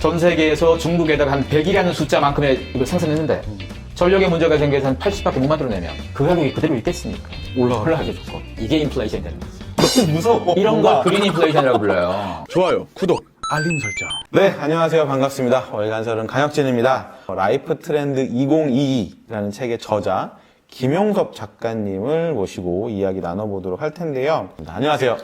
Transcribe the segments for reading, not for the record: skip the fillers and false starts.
전 세계에서 중국에다가 한 100이라는 숫자만큼의 이걸 생산했는데 전력에 문제가 생겨서 한 80밖에 못 만들어내면 그 가격이 그대로 있겠습니까? 올라가겠죠. 이게 인플레이션이 되는 거죠. 너무 무서워. 이런 걸 그린 인플레이션이라고 불러요. 좋아요, 구독, 알림 설정. 네, 안녕하세요. 반갑습니다. 월간설은 강혁진입니다. 라이프 트렌드 2022라는 책의 저자 김용섭 작가님을 모시고 이야기 나눠보도록 할 텐데요. 안녕하세요.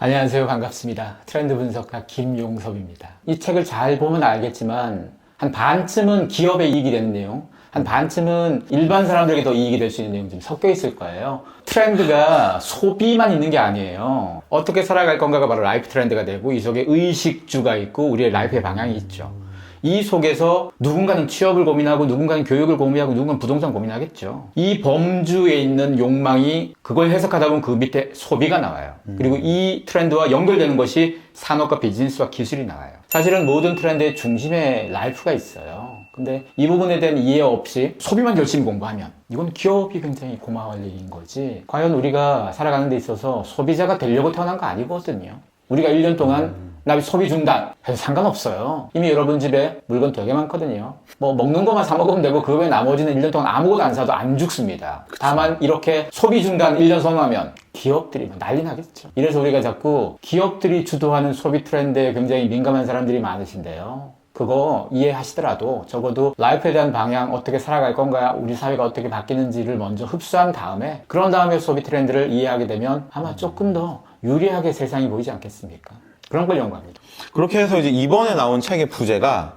안녕하세요. 반갑습니다. 트렌드 분석가 김용섭입니다. 이 책을 잘 보면 알겠지만 한 반쯤은 기업에 이익이 되는 내용, 한 반쯤은 일반 사람들에게 더 이익이 될 수 있는 내용이 좀 섞여 있을 거예요. 트렌드가 소비만 있는 게 아니에요. 어떻게 살아갈 건가가 바로 라이프 트렌드가 되고 이 속에 의식주가 있고 우리의 라이프의 방향이 있죠. 이 속에서 누군가는 취업을 고민하고 누군가는 교육을 고민하고 누군가는 부동산 고민하겠죠. 이 범주에 있는 욕망이 그걸 해석하다 보면 그 밑에 소비가 나와요. 그리고 이 트렌드와 연결되는 것이 산업과 비즈니스와 기술이 나와요. 사실은 모든 트렌드의 중심에 라이프가 있어요. 근데 이 부분에 대한 이해 없이 소비만 열심히 공부하면 이건 기업이 굉장히 고마워할 일인 거지. 과연 우리가 살아가는 데 있어서 소비자가 되려고 태어난 거 아니거든요. 우리가 1년 동안 나 소비 중단 해도 상관없어요. 이미 여러분 집에 물건 되게 많거든요. 뭐 먹는 것만 사 먹으면 되고 그 외에 나머지는 1년 동안 아무것도 안 사도 안 죽습니다. 그쵸. 다만 이렇게 소비 중단 1년 선언하면 기업들이 난리 나겠죠. 이래서 우리가 자꾸 기업들이 주도하는 소비 트렌드에 굉장히 민감한 사람들이 많으신데요. 그거 이해하시더라도 적어도 라이프에 대한 방향, 어떻게 살아갈 건가, 우리 사회가 어떻게 바뀌는지를 먼저 흡수한 다음에 그런 다음에 소비 트렌드를 이해하게 되면 아마 조금 더 유리하게 세상이 보이지 않겠습니까? 그런 걸 연구합니다. 그렇게 해서 이제 이번에 나온 책의 부제가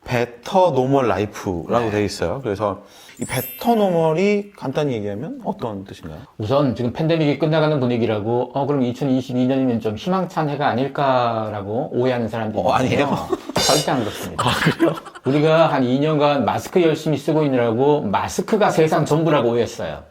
베터 노멀 라이프라고 되어 있어요. 그래서 이 베터 노멀이 간단히 얘기하면 어떤 뜻인가요? 우선 지금 팬데믹이 끝나가는 분위기라고 그럼 2022년이면 좀 희망찬 해가 아닐까라고 오해하는 사람들이 있어요. 아니에요? 절대 안 그렇습니다. 그래요? 우리가 한 2년간 마스크 열심히 쓰고 있느라고 마스크가 세상 전부라고 오해했어요.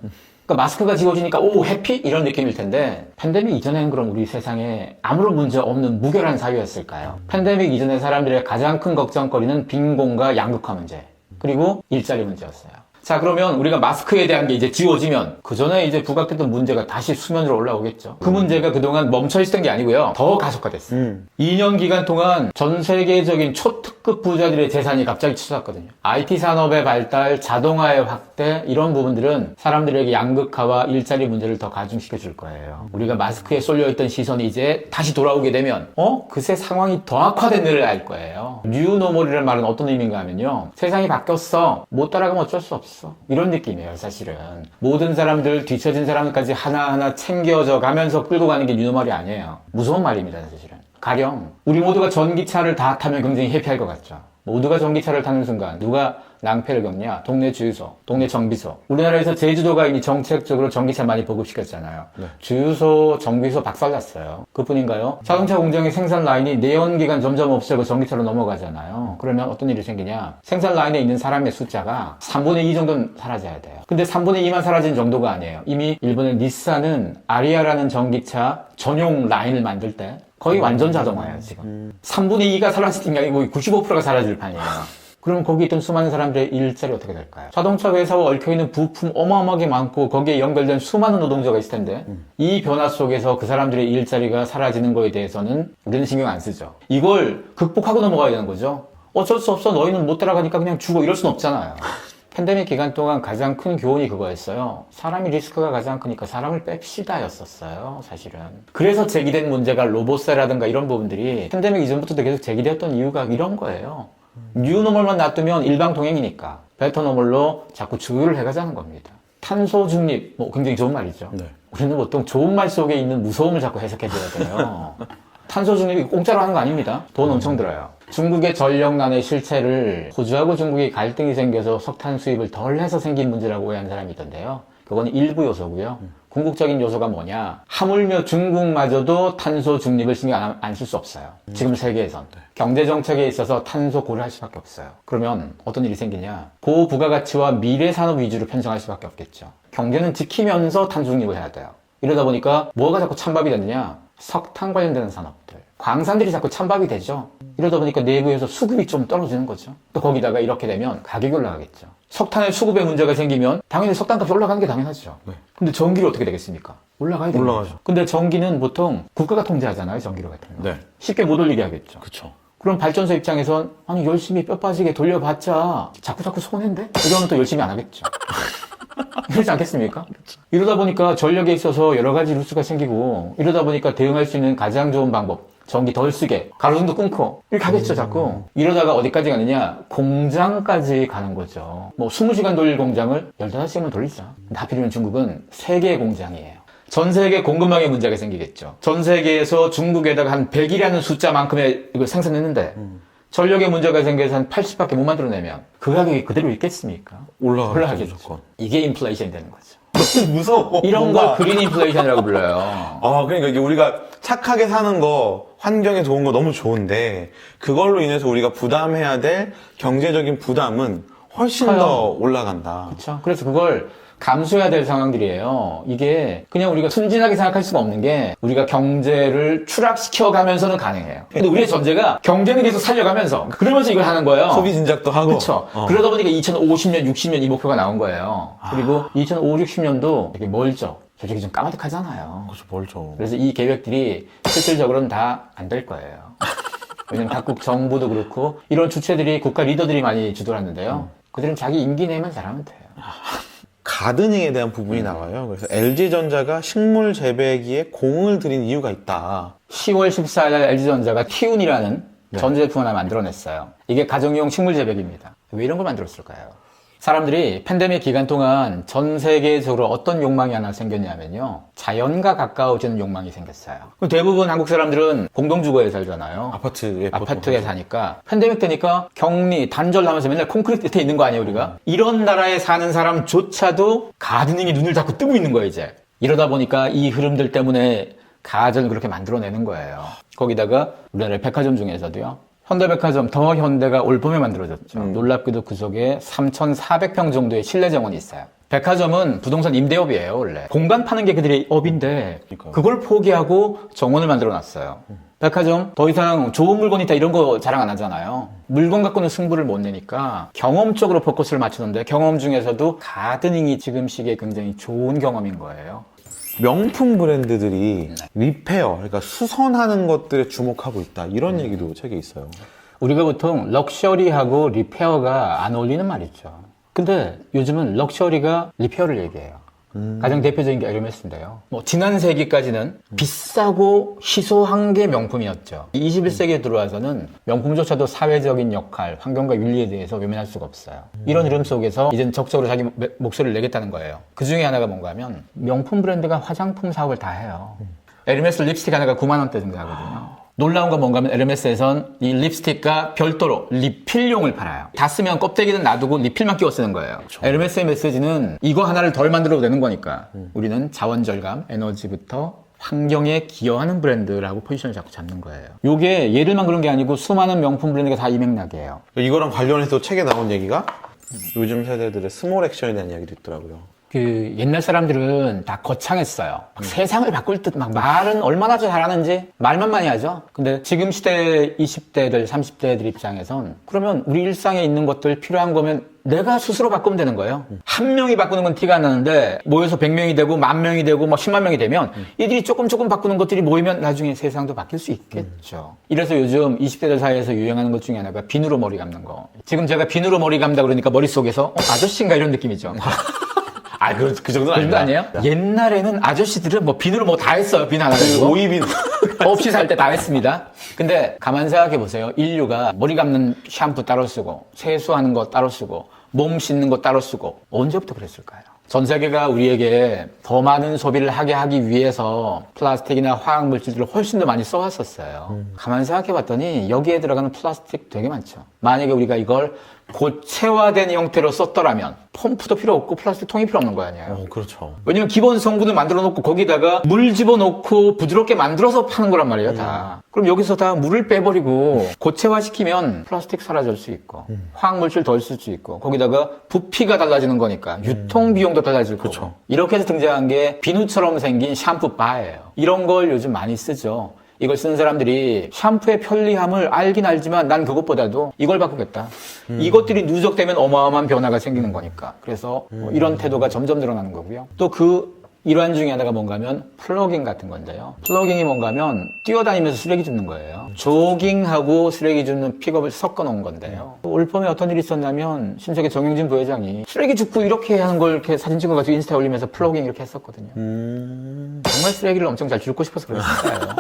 그러니까 마스크가 지워지니까 오 해피? 이런 느낌일 텐데 팬데믹 이전에는 그럼 우리 세상에 아무런 문제 없는 무결한 사회였을까요? 팬데믹 이전에 사람들의 가장 큰 걱정거리는 빈곤과 양극화 문제 그리고 일자리 문제였어요. 자, 그러면 우리가 마스크에 대한 게 이제 지워지면 그 전에 이제 부각됐던 문제가 다시 수면으로 올라오겠죠. 그 문제가 그동안 멈춰있었던 게 아니고요. 더 가속화됐어요. 2년 기간 동안 전 세계적인 초특급 부자들의 재산이 갑자기 치솟았거든요. IT 산업의 발달, 자동화의 확대 이런 부분들은 사람들에게 양극화와 일자리 문제를 더 가중시켜 줄 거예요. 우리가 마스크에 쏠려있던 시선이 이제 다시 돌아오게 되면 그새 상황이 더 악화된 일을 알 거예요. 뉴노멀이라는 말은 어떤 의미인가 하면요. 세상이 바뀌었어. 못 따라가면 어쩔 수 없어. 이런 느낌이에요, 사실은. 모든 사람들, 뒤처진 사람들까지 하나하나 챙겨져 가면서 끌고 가는 게 뉴노멀이 아니에요. 무서운 말입니다, 사실은. 가령, 우리 모두가 전기차를 다 타면 굉장히 해피할 것 같죠. 모두가 전기차를 타는 순간 누가 낭패를 겪냐? 동네 주유소, 동네 정비소. 우리나라에서 제주도가 이미 정책적으로 전기차 많이 보급시켰잖아요. 네. 주유소, 정비소 박살났어요. 그뿐인가요? 자동차 공장의 생산 라인이 내연기관 점점 없애고 전기차로 넘어가잖아요. 그러면 어떤 일이 생기냐? 생산 라인에 있는 사람의 숫자가 3분의 2 정도는 사라져야 돼요. 근데 3분의 2만 사라진 정도가 아니에요. 이미 일본의 닛산은 아리아라는 전기차 전용 라인을 만들 때 거의 완전 자동화예요, 지금. 3분의 2가 사라지는 게 아니고 95%가 사라질 판이에요. 그러면 거기 있던 수많은 사람들의 일자리 어떻게 될까요? 자동차 회사와 얽혀있는 부품 어마어마하게 많고 거기에 연결된 수많은 노동자가 있을 텐데 이 변화 속에서 그 사람들의 일자리가 사라지는 거에 대해서는 우리는 신경 안 쓰죠. 이걸 극복하고 넘어가야 되는 거죠. 어쩔 수 없어. 너희는 못 따라가니까 그냥 죽어. 이럴 순 없잖아요. 팬데믹 기간 동안 가장 큰 교훈이 그거였어요. 사람이 리스크가 가장 크니까 사람을 뺍시다 였었어요, 사실은. 그래서 제기된 문제가 로봇세라든가 이런 부분들이 팬데믹 이전부터도 계속 제기되었던 이유가 이런 거예요. 뉴노멀만 놔두면 일방통행이니까 베터노멀로 자꾸 주유를 해가자는 겁니다. 탄소 중립, 굉장히 좋은 말이죠. 네. 우리는 보통 좋은 말 속에 있는 무서움을 자꾸 해석해줘야 돼요. 탄소 중립이 공짜로 하는 거 아닙니다. 돈 엄청 들어요. 중국의 전력난의 실체를 호주하고 중국이 갈등이 생겨서 석탄 수입을 덜 해서 생긴 문제라고 오해하는 사람이 있던데요. 그건 일부 요소고요. 궁극적인 요소가 뭐냐? 하물며 중국마저도 탄소 중립을 신경 안 쓸 수 없어요. 지금 세계에선. 경제 정책에 있어서 탄소 고려할 수밖에 없어요. 그러면 어떤 일이 생기냐? 고부가가치와 미래 산업 위주로 편성할 수밖에 없겠죠. 경제는 지키면서 탄소 중립을 해야 돼요. 이러다 보니까 뭐가 자꾸 찬밥이 되느냐? 석탄 관련되는 산업들. 광산들이 자꾸 찬밥이 되죠. 이러다 보니까 내부에서 수급이 좀 떨어지는 거죠. 또 거기다가 이렇게 되면 가격이 올라가겠죠. 석탄의 수급에 문제가 생기면 당연히 석탄값이 올라가는 게 당연하죠. 네. 근데 전기료 어떻게 되겠습니까? 올라가야 됩니다. 올라가죠. 근데 전기는 보통 국가가 통제하잖아요, 전기료 같은 거. 네. 쉽게 못 올리게 하겠죠. 그쵸. 그럼 발전소 입장에선 아니 열심히 뼈 빠지게 돌려봤자 자꾸 손해인데? 이러면 또 열심히 안 하겠죠. 그렇지 않겠습니까? 이러다 보니까 전력에 있어서 여러 가지 루트가 생기고 이러다 보니까 대응할 수 있는 가장 좋은 방법 전기 덜 쓰게 가로등도 끊고 이렇게 하겠죠 자꾸. 이러다가 어디까지 가느냐 공장까지 가는 거죠. 뭐 20시간 돌릴 공장을 15시간만 돌리자. 근데 하필이면 중국은 3개의 공장이에요. 전 세계 공급망에 문제가 생기겠죠. 전 세계에서 중국에다가 한 100이라는 숫자만큼의 이걸 생산했는데 전력에 문제가 생겨서 한 80밖에 못 만들어내면 그 가격이 그대로 있겠습니까? 올라가겠죠. 이게 인플레이션이 되는 거죠. 너무 무서워. 이런 뭔가. 걸 그린 인플레이션이라고 불러요. 그러니까 이게 우리가 착하게 사는 거, 환경에 좋은 거 너무 좋은데, 그걸로 인해서 우리가 부담해야 될 경제적인 부담은 훨씬 커요. 더 올라간다. 그렇죠. 그래서 그걸 감수해야 될 상황들이에요. 이게 그냥 우리가 순진하게 생각할 수가 없는 게 우리가 경제를 추락시켜 가면서는 가능해요. 근데 우리의 전제가 경제는 계속 살려가면서 그러면서 이걸 하는 거예요. 소비 진작도 하고. 그렇죠. 그러다 보니까 2050년, 60년 이 목표가 나온 거예요. 그리고 2050, 60년도 되게 멀죠. 솔직히 좀 까마득하잖아요. 그렇죠, 멀죠. 그래서 이 계획들이 실질적으로는 다 안 될 거예요. 왜냐면 각국 정부도 그렇고 이런 주체들이 국가 리더들이 많이 주도를 하는데요. 그들은 자기 임기 내만 잘하면 돼요. 가드닝에 대한 부분이 나와요. 그래서 LG전자가 식물 재배기에 공을 들인 이유가 있다. 10월 14일 LG전자가 티운이라는 전자제품 하나 만들어냈어요. 이게 가정용 식물 재배기입니다. 왜 이런 걸 만들었을까요? 사람들이 팬데믹 기간 동안 전 세계적으로 어떤 욕망이 하나 생겼냐면요. 자연과 가까워지는 욕망이 생겼어요. 대부분 한국 사람들은 공동주거에 살잖아요. 아파트에 사니까 팬데믹 때니까 격리, 단절하면서 맨날 콘크리트 밑에 있는 거 아니에요, 우리가? 이런 나라에 사는 사람조차도 가드닝이 눈을 자꾸 뜨고 있는 거예요, 이제. 이러다 보니까 이 흐름들 때문에 가전을 그렇게 만들어내는 거예요. 거기다가 우리나라 백화점 중에서도요. 현대백화점 더 현대가 올 봄에 만들어졌죠. 놀랍게도 그 속에 3,400평 정도의 실내 정원이 있어요. 백화점은 부동산 임대업이에요, 원래. 공간 파는 게 그들의 업인데 그걸 포기하고 정원을 만들어놨어요. 백화점 더 이상 좋은 물건이 있다 이런 거 자랑 안 하잖아요. 물건 갖고는 승부를 못 내니까 경험 쪽으로 포커스를 맞추는데 경험 중에서도 가드닝이 지금 시기에 굉장히 좋은 경험인 거예요. 명품 브랜드들이 리페어, 그러니까 수선하는 것들에 주목하고 있다. 이런 얘기도 책에 있어요. 우리가 보통 럭셔리하고 리페어가 안 어울리는 말이죠. 근데 요즘은 럭셔리가 리페어를 얘기해요. 가장 대표적인 게 에르메스인데요. 지난 세기까지는 비싸고 희소한 게 명품이었죠. 21세기에 들어와서는 명품조차도 사회적인 역할, 환경과 윤리에 대해서 외면할 수가 없어요. 이런 흐름 속에서 이제는 적극적으로 자기 목소리를 내겠다는 거예요. 그 중에 하나가 뭔가 하면 명품 브랜드가 화장품 사업을 다 해요. 에르메스 립스틱 하나가 9만 원대 정도 하거든요. 놀라운 건 뭔가 하면 에르메스에선 이 립스틱과 별도로 리필용을 팔아요. 다 쓰면 껍데기는 놔두고 리필만 끼워 쓰는 거예요. 그렇죠. 에르메스의 메시지는 이거 하나를 덜 만들어도 되는 거니까 우리는 자원 절감, 에너지부터 환경에 기여하는 브랜드라고 포지션을 자꾸 잡는 거예요. 요게 얘들만 그런 게 아니고 수많은 명품 브랜드가 다 이 맥락이에요. 이거랑 관련해서 책에 나온 얘기가 요즘 세대들의 스몰 액션에 대한 이야기도 있더라고요. 옛날 사람들은 다 거창했어요. 세상을 바꿀 듯 막 말은 얼마나 잘하는지 말만 많이 하죠. 근데 지금 시대 20대들, 30대들 입장에선 그러면 우리 일상에 있는 것들 필요한 거면 내가 스스로 바꾸면 되는 거예요. 한 명이 바꾸는 건 티가 안 나는데 모여서 100명이 되고 10,000명이 되고 10만 명이 되면 이들이 조금 바꾸는 것들이 모이면 나중에 세상도 바뀔 수 있겠죠. 이래서 요즘 20대들 사이에서 유행하는 것 중에 하나가 비누로 머리 감는 거. 지금 제가 비누로 머리 감다 그러니까 머릿속에서 아저씨인가 이런 느낌이죠. 그 정도는 아니에요? 옛날에는 아저씨들은 비누로 다 했어요. 비누 하나 가지고. 오이비누. 없이 살 때 다 했습니다. 근데 가만 생각해 보세요. 인류가 머리 감는 샴푸 따로 쓰고, 세수하는 거 따로 쓰고, 몸 씻는 거 따로 쓰고, 언제부터 그랬을까요? 전 세계가 우리에게 더 많은 소비를 하기 위해서 플라스틱이나 화학 물질들을 훨씬 더 많이 써왔었어요. 가만 생각해 봤더니 여기에 들어가는 플라스틱 되게 많죠. 만약에 우리가 이걸 고체화된 형태로 썼더라면 펌프도 필요 없고 플라스틱 통이 필요 없는 거 아니에요. 그렇죠. 왜냐면 기본 성분을 만들어 놓고 거기다가 물 집어넣고 부드럽게 만들어서 파는 거란 말이에요, 다. 그럼 여기서 다 물을 빼버리고 고체화시키면 플라스틱 사라질 수 있고 화학물질 덜 쓸 수 있고 거기다가 부피가 달라지는 거니까 유통비용도 달라질 거고. 그렇죠. 이렇게 해서 등장한 게 비누처럼 생긴 샴푸바예요. 이런 걸 요즘 많이 쓰죠. 이걸 쓰는 사람들이 샴푸의 편리함을 알긴 알지만 난 그것보다도 이걸 바꾸겠다. 이것들이 누적되면 어마어마한 변화가 생기는 거니까. 그래서 이런 태도가 점점 늘어나는 거고요. 또 그 일환 중에 하나가 뭔가면 플러깅 같은 건데요. 플러깅이 뭔가면 뛰어다니면서 쓰레기 줍는 거예요. 조깅하고 쓰레기 줍는 픽업을 섞어 놓은 건데요. 올 봄에 어떤 일이 있었냐면 신세계 정영진 부회장이 쓰레기 줍고 이렇게 하는 걸 이렇게 사진 찍어가지고 인스타에 올리면서 플러깅 이렇게 했었거든요. 정말 쓰레기를 엄청 잘 줍고 싶어서 그랬을까요?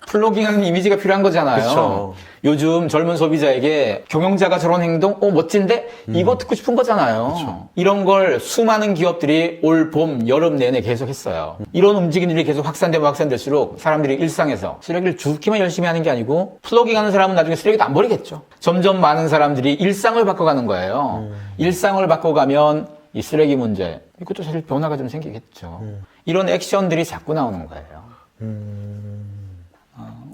플로깅하는 이미지가 필요한 거잖아요. 그쵸. 요즘 젊은 소비자에게 경영자가 저런 행동, 멋진데? 이거 듣고 싶은 거잖아요. 이런 걸 수많은 기업들이 올 봄, 여름 내내 계속 했어요. 이런 움직임들이 계속 확산되면 확산될수록 사람들이 일상에서 쓰레기를 줍기만 열심히 하는 게 아니고 플로깅하는 사람은 나중에 쓰레기도 안 버리겠죠. 점점 많은 사람들이 일상을 바꿔가는 거예요. 일상을 바꿔가면 이 쓰레기 문제, 이것도 사실 변화가 좀 생기겠죠. 이런 액션들이 자꾸 나오는 거예요.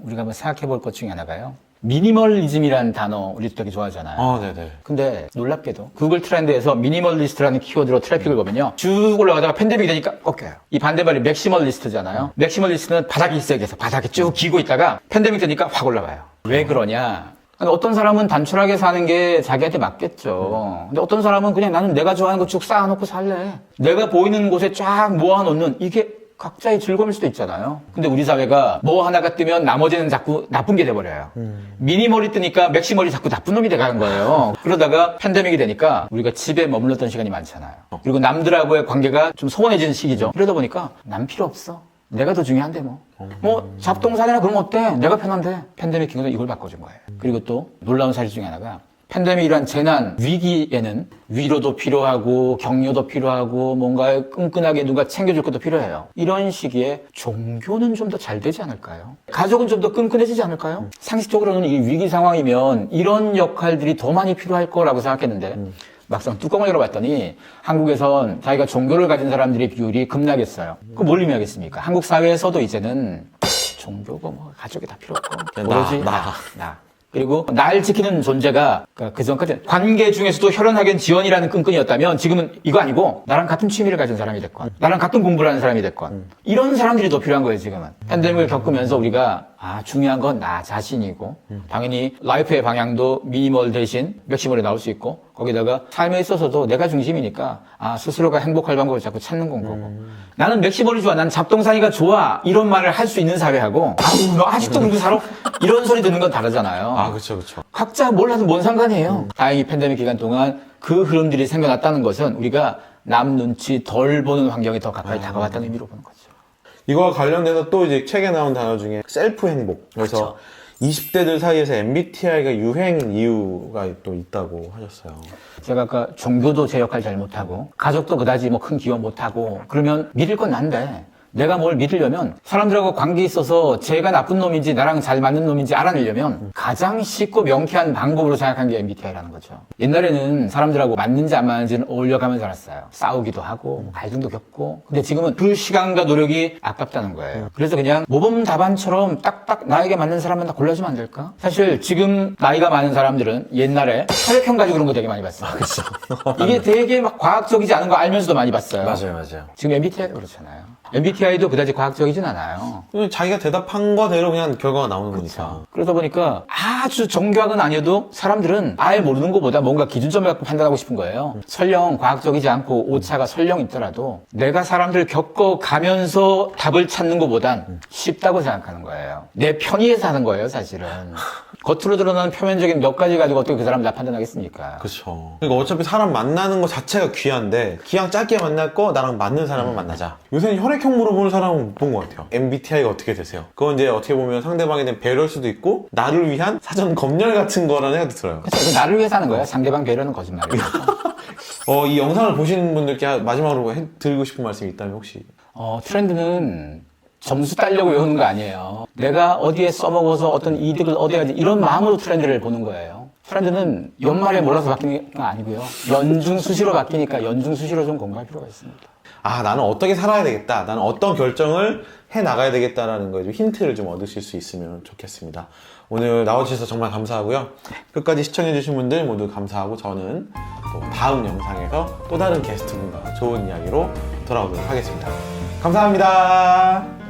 우리가 한번 생각해 볼 것 중에 하나가요. 미니멀리즘이라는 단어 우리도 되게 좋아하잖아요. 네네. 근데 놀랍게도 구글 트렌드에서 미니멀리스트라는 키워드로 트래픽을 보면요. 쭉 올라가다가 팬데믹이 되니까 꺾여요. 이 반대말이 맥시멀리스트잖아요. 맥시멀리스트는 바닥이 있어야 돼서 바닥에 쭉 기고 있다가 팬데믹 되니까 확 올라가요. 왜 그러냐? 어떤 사람은 단촐하게 사는 게 자기한테 맞겠죠. 근데 어떤 사람은 그냥 나는 내가 좋아하는 거 쭉 쌓아놓고 살래. 내가 보이는 곳에 쫙 모아놓는 이게 각자의 즐거움일 수도 있잖아요. 근데 우리 사회가 뭐 하나가 뜨면 나머지는 자꾸 나쁜 게 돼버려요. 미니멀이 뜨니까 맥시멀이 자꾸 나쁜 놈이 돼가는 거예요. 그러다가 팬데믹이 되니까 우리가 집에 머물렀던 시간이 많잖아요. 그리고 남들하고의 관계가 좀 소원해지는 시기죠. 그러다 보니까 남 필요 없어. 내가 더 중요한데 뭐 잡동사니나 그런 거 어때? 내가 편한데. 팬데믹 기간에 이걸 바꿔준 거예요. 그리고 또 놀라운 사실 중에 하나가 팬데믹이란 재난, 위기에는 위로도 필요하고 격려도 필요하고 뭔가 끈끈하게 누가 챙겨줄 것도 필요해요. 이런 시기에 종교는 좀 더 잘 되지 않을까요? 가족은 좀 더 끈끈해지지 않을까요? 상식적으로는 이 위기 상황이면 이런 역할들이 더 많이 필요할 거라고 생각했는데 막상 뚜껑을 열어봤더니 한국에선 자기가 종교를 가진 사람들의 비율이 급락했어요. 그거 뭘 의미하겠습니까? 한국 사회에서도 이제는 종교고 뭐 가족이 다 필요 없고 오로지 나. 그리고 날 지키는 존재가 그 전까지 관계 중에서도 혈연학연 지원이라는 끈끈이었다면 지금은 이거 아니고 나랑 같은 취미를 가진 사람이 됐건 나랑 같은 공부를 하는 사람이 됐건 이런 사람들이 더 필요한 거예요 지금은. 팬데믹을 겪으면서 우리가 중요한 건 나 자신이고 당연히 라이프의 방향도 미니멀 대신 맥시멀이 나올 수 있고 거기다가 삶에 있어서도 내가 중심이니까 스스로가 행복할 방법을 자꾸 찾는 건 거고 나는 맥시멀이 좋아 난 잡동사니가 좋아 이런 말을 할 수 있는 사회하고 너 아직도 그러고 살아? 이런 소리 듣는 건 다르잖아요. 그쵸. 각자 뭘 하든 뭔 상관이에요. 다행히 팬데믹 기간 동안 그 흐름들이 생겨났다는 것은 우리가 남 눈치 덜 보는 환경에 더 가까이 다가왔다는 의미로 보는 거죠. 이거와 관련돼서 또 이제 책에 나온 단어 중에 셀프 행복. 그래서 20대들 사이에서 MBTI가 유행인 이유가 또 있다고 하셨어요. 제가 아까 종교도 제 역할 잘 못하고 가족도 그다지 뭐 큰 기여 못하고 그러면 믿을 건 난데 내가 뭘 믿으려면 사람들하고 관계에 있어서 제가 나쁜 놈인지 나랑 잘 맞는 놈인지 알아내려면 가장 쉽고 명쾌한 방법으로 생각한 게 MBTI라는 거죠. 옛날에는 사람들하고 맞는지 안 맞는지는 어울려가면서 알았어요. 싸우기도 하고 갈등도 겪고 근데 지금은 그 시간과 노력이 아깝다는 거예요. 그래서 그냥 모범 답안처럼 딱딱 나에게 맞는 사람만 다 골라주면 안 될까? 사실 지금 나이가 많은 사람들은 옛날에 혈액형 가지고 그런 거 되게 많이 봤어요. 그렇죠. 이게 되게 막 과학적이지 않은 거 알면서도 많이 봤어요. 맞아요. 지금 MBTI도 그렇잖아요. MBTI도 그다지 과학적이진 않아요. 자기가 대답한 거대로 그냥 결과가 나오는 거니까. 그러다 보니까 아주 정교학은 아니어도 사람들은 아예 모르는 것보다 뭔가 기준점을 갖고 판단하고 싶은 거예요. 설령 과학적이지 않고 오차가 설령 있더라도 내가 사람들을 겪어가면서 답을 찾는 것보단 쉽다고 생각하는 거예요. 내 편의에서 하는 거예요, 사실은. 겉으로 드러나는 표면적인 몇 가지 가지고 어떻게 그 사람을 다 판단하겠습니까? 그렇죠. 그러니까 어차피 사람 만나는 거 자체가 귀한데 그냥 짧게 만날 거 나랑 맞는 사람을 만나자. 요새는 혈액형 물어보는 사람은 못 본 것 같아요. MBTI가 어떻게 되세요? 그건 이제 어떻게 보면 상대방에 대한 배려일 수도 있고 나를 위한 사전 검열 같은 거라는 생각도 들어요. 그렇죠. 나를 위해서 하는 거예요. 상대방 배려는 거짓말이에요. 이 영상을 보시는 분들께 마지막으로 드리고 싶은 말씀이 있다면 혹시? 트렌드는 점수 따려고 외우는 거 아니에요. 내가 어디에 써먹어서 어떤 이득을 얻어야지 이런 마음으로 트렌드를 보는 거예요. 트렌드는 연말에 몰아서 바뀌는 건 아니고요. 연중 수시로 바뀌니까 연중 수시로 좀 공부할 필요가 있습니다. 나는 어떻게 살아야 되겠다. 나는 어떤 결정을 해 나가야 되겠다라는 거에 좀 힌트를 좀 얻으실 수 있으면 좋겠습니다. 오늘 나와주셔서 정말 감사하고요. 끝까지 시청해주신 분들 모두 감사하고 저는 또 다음 영상에서 또 다른 게스트분과 좋은 이야기로 돌아오도록 하겠습니다. 감사합니다.